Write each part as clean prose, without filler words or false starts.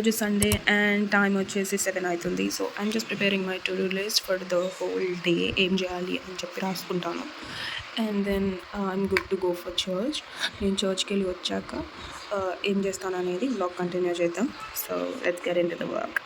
ఈరోజు Sunday and time వచ్చేసి 7 అవుతుంది. So I'm just preparing my to do list for the whole day. ఏం చేయాలి అని చెప్పి రాసుకుంటాను. And then I'm good to go for church. నేను చర్చ్కి వెళ్ళి వచ్చాక ఏం చేస్తాను అనేది బ్లాగ్ కంటిన్యూ చేద్దాం. So let's get into the work.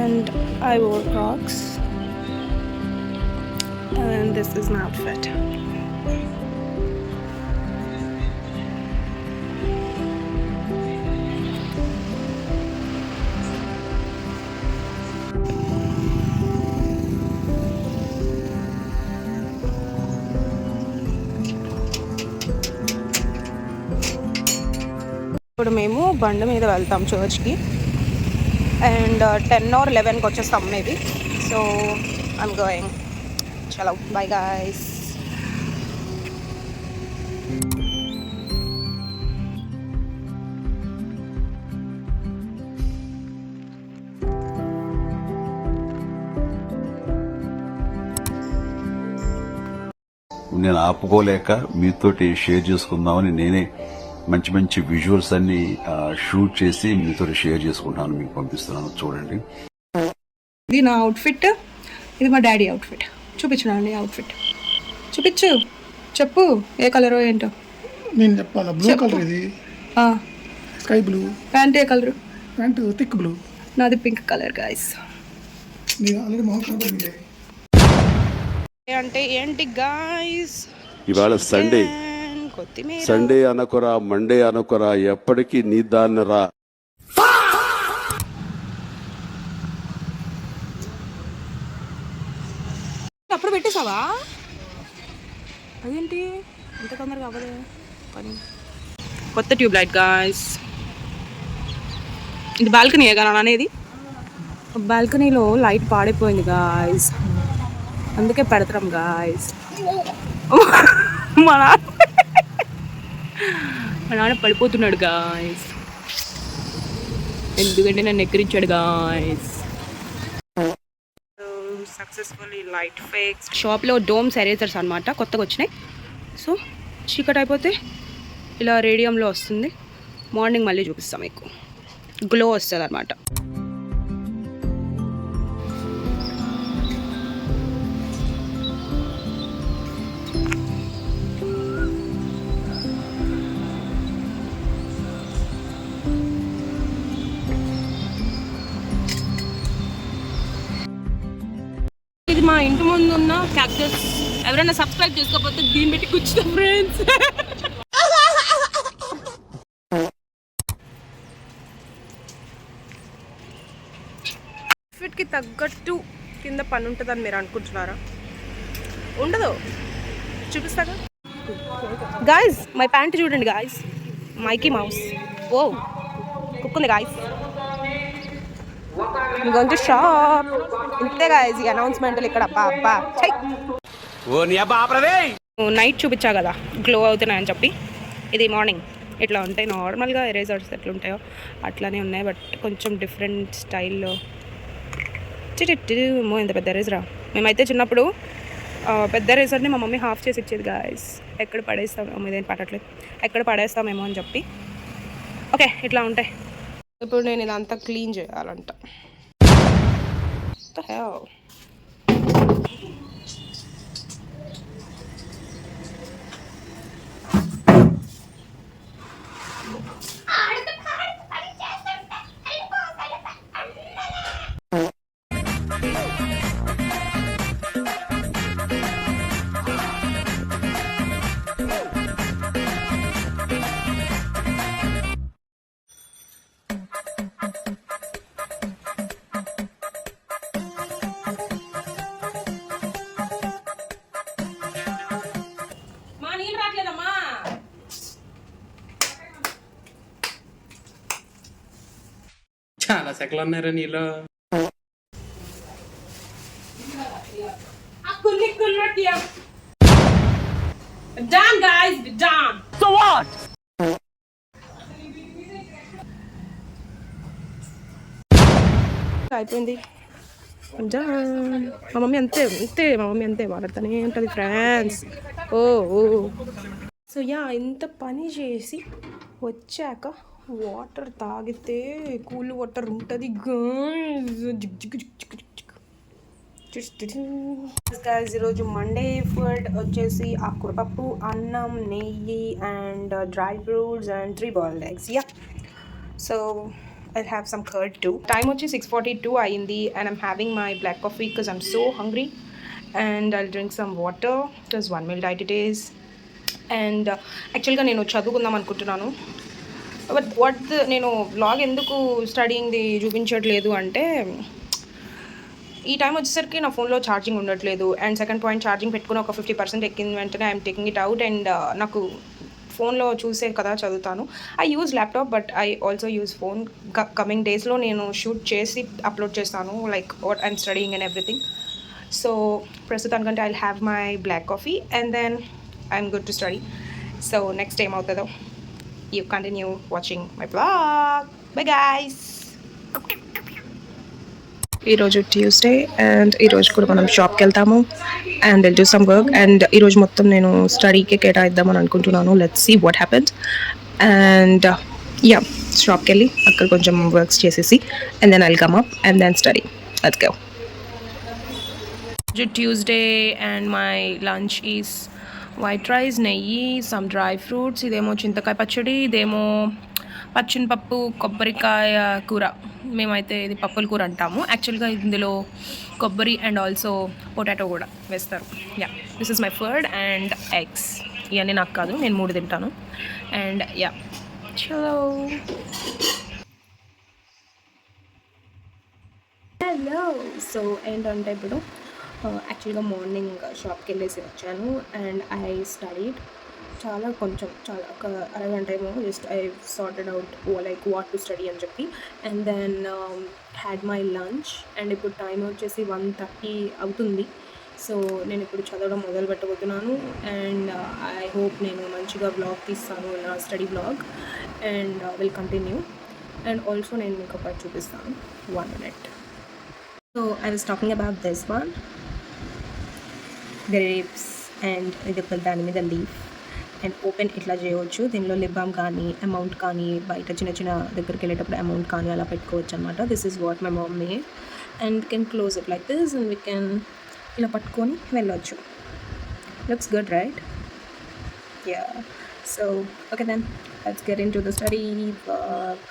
And I wore Crocs, and this is my outfit. ఇప్పుడు మేము బండి మీద వెళ్తాం చర్చ్కి. అండ్ 10 or 11కి వచ్చేస్తాం మేబీ. So I'm going. చలో బై గాయ్స్. నేను ఆపుకోలేక మీతోటి షేర్ చేసుకుందామని నేనే మంచి మంచి విజువల్స్ అన్ని షూట్ చేసి మీతో షేర్ చేసుకుంటాను, మీకు పంపిస్తున్నాను. చూడండి, ఇది నా అవుట్ఫిట్, ఇది మా డాడీ అవుట్ఫిట్. చూపించండి అవుట్ఫిట్, చూపించు, చెప్పు ఏ కలరో ఏంటో. నేను చెప్పాలా? బ్లూ కలర్, ఇది స్కై బ్లూ. ప్యాంట్ ఏ కలరు? Pant thick blue. నాది పింక్ కలర్ గాయస్. ఆల్రెడీ మొహం అంటే ఏంటి గాయస్, ఇవాళ సండే అనకురా, మండే అనకురా, ఎప్పటికీ నీ దాన్ని రా. అప్పుడు పెట్టేసావా? అదేంటి ఇంత తొందరగా అవ్వదు పని. కొత్త ట్యూబ్ లైట్ గాయస్. ఇది బాల్కనీ కదా అనేది. బాల్కనీలో లైట్ పాడైపోయింది గాయస్, అందుకే పెడతాం గాయస్. మా నాన్న పడిపోతున్నాడు గాయస్, ఎందుకంటే నన్ను ఎక్కిరించాడు గాయస్. Successfully light fix. షాప్లో డోమ్స్ ఎరేజర్స్ అనమాట, కొత్తగా వచ్చినాయి. సో చీకటి అయిపోతే ఇలా రేడియంలో వస్తుంది. మార్నింగ్ మళ్ళీ చూపిస్తాం, మీకు గ్లో వస్తుంది అనమాట. ఇది మా ఇంటి ముందు ఉన్న క్యాక్టస్. ఎవరైనా సబ్స్క్రైబ్ చేసుకోకపోతే దీన్ని పెట్టి కూర్చుంటాం ఫ్రెండ్స్. ఫిట్కి తగ్గట్టు కింద పని ఉంటుందని మీరు అనుకుంటున్నారా? ఉండదు, చూపిస్తాగా గాయస్. మై ప్యాంట్ చూడండి గాయస్, మైకీ మౌస్. ఓ కుక్కుంది గాయస్. Going to shop. ఇంతే గాయస్ ఈ అనౌన్స్మెంట్లు ఇక్కడ. అబ్బా నైట్ చూపించా కదా గ్లో అవుతున్నాయని చెప్పి. ఇది మార్నింగ్ ఇట్లా ఉంటాయి. నార్మల్గా ఎరేజర్స్ ఎట్లా ఉంటాయో అట్లానే ఉన్నాయి, బట్ కొంచెం డిఫరెంట్ స్టైల్లో. ఎంత పెద్ద ఎరేజరా. మేమైతే చిన్నప్పుడు పెద్ద ఎరేజర్ని మా మమ్మీ హాఫ్ చేసి ఇచ్చేది గాయస్. ఎక్కడ పడేస్తామేమో, ఇదేం పడట్లేదు, ఎక్కడ పడేస్తామేమో అని చెప్పి. ఓకే ఇట్లా ఉంటాయి. ఇప్పుడు నేను ఇదంతా క్లీన్ చేయాలంట. చాలా సెకలు ఉన్నారా నీలో? Done, guys. We're done. అయిపోయింది. Done. మా మమ్మీ అంతే మా మమ్మీ అంతే మాట్లాడుతూనే ఉంటుంది ఫ్రెండ్స్. ఓ సో యా, ఇంత పని చేసి వచ్చాక వాటర్ తాగితే కూల్ వాటర్ ఉంటుంది. గైస్ ఈరోజు మండే ఫుడ్ వచ్చేసి ఆకుకూర పప్పు, అన్నం, నెయ్యి and dry fruits and 3 boiled eggs. Yeah, so I'll have some curd too. Time వచ్చి 6:42 అయింది and I'm having my black coffee because I'm so hungry, and I'll drink some water because 1 meal diet it is. And యాక్చువల్గా నేను చదువుకుందాం అనుకుంటున్నాను, but నేను vlog ఎందుకు స్టడీయింగ్ది చూపించట్లేదు అంటే ఈ టైం వచ్చేసరికి నా ఫోన్లో ఛార్జింగ్ ఉండట్లేదు. అండ్ సెకండ్ పాయింట్, ఛార్జింగ్ పెట్టుకుని ఒక 50% ఎక్కిన వెంటనే I'm taking it out. And నాకు ఫోన్లో చూసే కదా చదువుతాను. I use laptop but I also use phone. Coming డేస్లో నేను షూట్ చేసి అప్లోడ్ చేస్తాను, like what I'm studying and everything. So ప్రస్తుతానికంటే I have my black coffee and then I'm good to study. So next ఏమవుతుందో you continue watching my blog. Bye guys. ఈరోజు Tuesday and ఈరోజు కూడా మనం షాప్కి వెళ్తాము and will do some work. And ఈరోజు మొత్తం నేను స్టడీకి కేటాయిద్దామని అనుకుంటున్నాను. Let's see what happens. And yeah, షాప్కి వెళ్ళి అక్కడ కొంచెం వర్క్స్ చేసేసి and then I'll come up and then study. Let's go. Tuesday and my lunch is white rice, నెయ్యి, సమ్ డ్రై ఫ్రూట్స్. ఇదేమో చింతకాయ పచ్చడి, ఇదేమో పచ్చిన పప్పు, కొబ్బరికాయ కూర. మేమైతే ఇది పప్పుల కూర అంటాము. యాక్చువల్గా ఇందులో కొబ్బరి అండ్ ఆల్సో పొటాటో కూడా వేస్తారు. Yeah, this is my food and eggs. ఇవన్నీ నాకు కాదు, నేను 3 తింటాను. అండ్ యా, చలో. హలో. సో ఏంటంటే ఇప్పుడు యాక్చువల్గా మార్నింగ్ షాప్కి వెళ్ళేసి వచ్చాను అండ్ ఐ స్టడీడ్ చాలా ఒక అరగంట ఏమో just I sorted out like what to study అని చెప్పి. And then had my lunch. అండ్ ఇప్పుడు టైం వచ్చేసి 1:30 అవుతుంది. సో నేను ఇప్పుడు చదవడం మొదలు పెట్టబోతున్నాను అండ్ ఐ హోప్ నేను మంచిగా బ్లాగ్ తీస్తాను, నా study blog, and will continue. And also నేను మీకు ఒకటి చూపిస్తాను. 1 minute. So I was talking about this one, grapes. And ఇది ఒక దాని మీద లీఫ్ అండ్ ఓపెన్ ఇట్లా చేయవచ్చు. దీనిలో లిప్ బామ్ కానీ అమౌంట్ కానీ బయట చిన్న దగ్గరికి వెళ్ళేటప్పుడు అమౌంట్ కానీ అలా పెట్టుకోవచ్చు అనమాట. This is what my mum made and can close it like this and we can ఇలా పట్టుకొని వెళ్ళొచ్చు. Looks good, right? Yeah. So okay then let's get into the study work.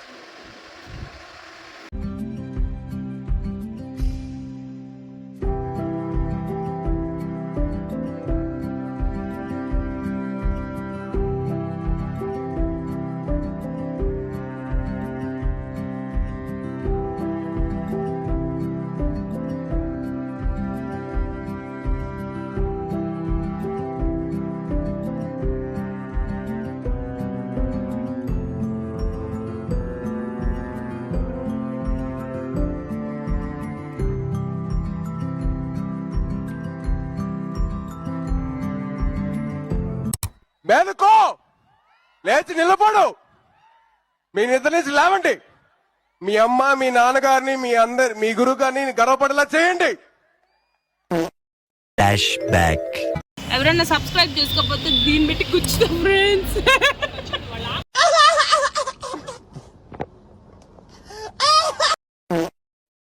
మేలుకో, లేచి నిలబడు, మీ నిద్ర నుంచి లేవండి. మీ అమ్మ, మీ నాన్నగారిని, మీ గురువు గారిని గర్వపడేలా చేయండి. Flash back. ఎవరన్నా సబ్స్క్రైబ్ చేసుకోకపోతే దీన్ని పెట్టి కూర్చుంటాం ఫ్రెండ్స్.